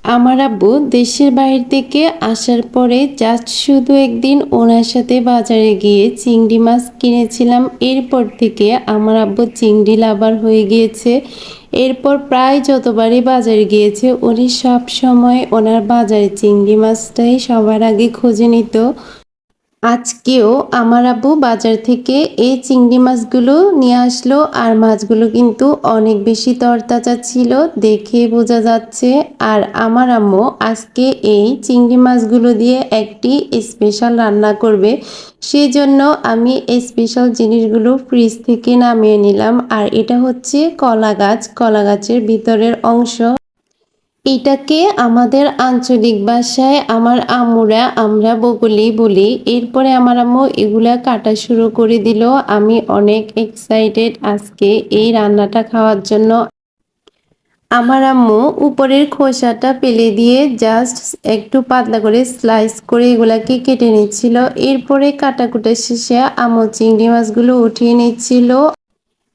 আমার আব্বু দেশের বাইরে থেকে আসার পরে জাস্ট শুধু একদিন ওনার সাথে বাজারে গিয়ে চিংড়ি মাছ কিনেছিলাম। এরপর থেকে আমার আব্বু চিংড়ি লাভার হয়ে গিয়েছে। এরপর প্রায় যতবারই বাজারে গিয়েছে উনি সব সময় ওনার বাজারে চিংড়ি মাছটাই সবার আগে খুঁজে নিত। আজকেও আমার আব্বু বাজার থেকে এই চিংড়ি মাছগুলো নিয়ে আসলো, আর মাছগুলো কিন্তু অনেক বেশি তরতাজা ছিল, দেখে বোঝা যাচ্ছে। আর আমার আম্মু আজকে এই চিংড়ি মাছগুলো দিয়ে একটি স্পেশাল রান্না করবে, সেজন্য আমি এই স্পেশাল জিনিসগুলো ফ্রিজ থেকে নামিয়ে নিলাম। আর এটা হচ্ছে কলা গাছের ভিতরের অংশ। এটাকে আমাদের আঞ্চলিক ভাষায় আমার আম্মুরা আমরা বগলি বলি। এরপরে আমার আম্মু এগুলা কাটা শুরু করে দিল। আমি অনেক এক্সাইটেড আজকে এই রান্নাটা খাওয়ার জন্য। আমার আম্মু উপরের খোসাটা ফেলে দিয়ে জাস্ট একটু পাতলা করে স্লাইস করে এগুলাকে কেটে নিচ্ছিল। এরপরে কাটাকুটা শেষে আম্মু চিংড়ি মাছগুলো উঠিয়ে নিচ্ছিল।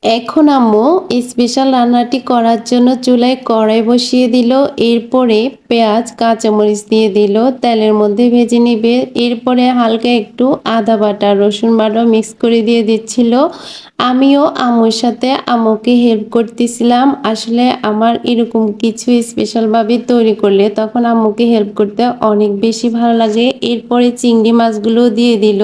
এখন আম্মু স্পেশাল রান্নাটি করার জন্য চুলায় কড়াই বসিয়ে দিল। এরপরে পেঁয়াজ কাঁচামরিচ দিয়ে দিল, তেলের মধ্যে ভেজে নিবে। এরপরে হালকা একটু আদা বাটা রসুন বাটা মিক্স করে দিয়ে দিচ্ছিল। আমিও আম্মুর সাথে আম্মুকে হেল্প করতেছিলাম। আসলে আমার এরকম কিছু স্পেশালভাবে তৈরি করলে তখন আম্মুকে হেল্প করতে অনেক বেশি ভালো লাগে। এরপরে চিংড়ি মাছগুলো দিয়ে দিল।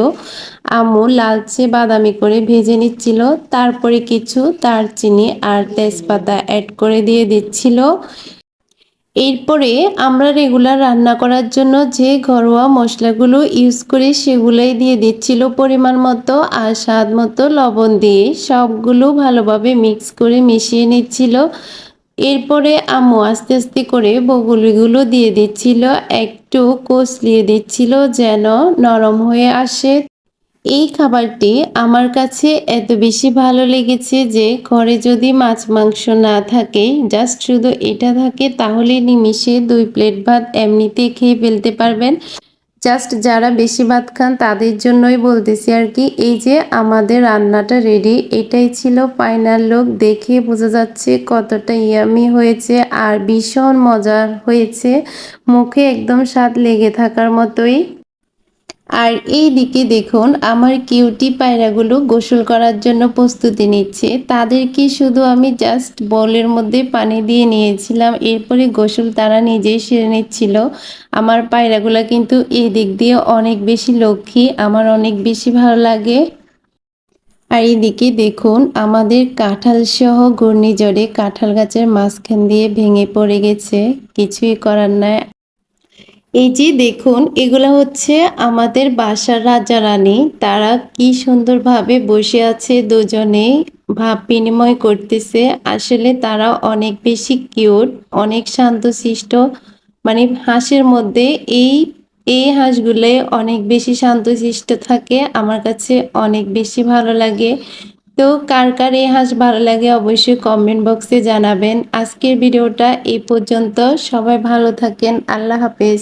আম্মু লালচে বাদামি করে ভেজে নিচ্ছিল। তারপরে কিছু দারচিনি আর তেজপাতা অ্যাড করে দিয়ে দিচ্ছিল। এরপরে আমরা রেগুলার রান্না করার জন্য যে ঘরোয়া মশলাগুলো ইউজ করি সেগুলোই দিয়ে দিচ্ছিল পরিমাণ মতো, আর স্বাদ মতো লবণ দিয়ে সবগুলো ভালোভাবে মিক্স করে মিশিয়ে নিচ্ছিল। এরপরে আম্মু আস্তে আস্তে করে বগুলিগুলো দিয়ে দিচ্ছিল, একটু কষলিয়ে দিচ্ছিল যেন নরম হয়ে আসে। এই খাবারটি আমার কাছে এত বেশি ভালো লেগেছে যে ঘরে যদি মাছ মাংস না থাকে, জাস্ট শুধু এটা থাকে, তাহলে নিমিষে 2 প্লেট ভাত এমনিতে খেয়ে ফেলতে পারবেন। জাস্ট যারা বেশি ভাত খান তাদের জন্যই বলতেছি আর কি। এই যে আমাদের রান্নাটা রেডি, এটাই ছিল ফাইনাল লুক। দেখে বোঝা যাচ্ছে কতটা ইয়ামি হয়েছে আর ভীষণ মজার হয়েছে, মুখে একদম স্বাদ লেগে থাকার মতোই। আর এই দিকে দেখুন আমার কিউটি পায়রাগুলো গোসল করার জন্য প্রস্তুতি নিচ্ছে। তাদেরকে শুধু আমি জাস্ট বলের মধ্যে পানি দিয়ে নিয়েছিলাম, এরপরে গোসল তারা নিজেই সেরে নিচ্ছিল। আমার পায়রাগুলো কিন্তু এই দিক দিয়ে অনেক বেশি লক্ষ্মী, আমার অনেক বেশি ভালো লাগে। আর এইদিকে দেখুন আমাদের কাঁঠাল সহ ঘূর্ণিঝড়ে কাঁঠাল গাছের মাঝখান দিয়ে ভেঙে পড়ে গেছে, কিছুই করার নাই। এই যে দেখুন এগুলা হচ্ছে আমাদের বাসার রাজা রানী, তারা কি সুন্দরভাবে বসে আছে, দুজনে ভাব বিনিময় করতেছে। আসলে তারা অনেক বেশি কিউট, অনেক শান্তশিষ্ট। মানে হাঁসের মধ্যে এই এই হাঁসগুলো অনেক বেশি শান্তশিষ্ট থাকে, আমার কাছে অনেক বেশি ভালো লাগে। তো কার কার এই হাঁস ভালো লাগে অবশ্যই কমেন্ট বক্সে জানাবেন। আজকের ভিডিওটা এই পর্যন্ত, সবাই ভালো থাকেন, আল্লাহ হাফেজ।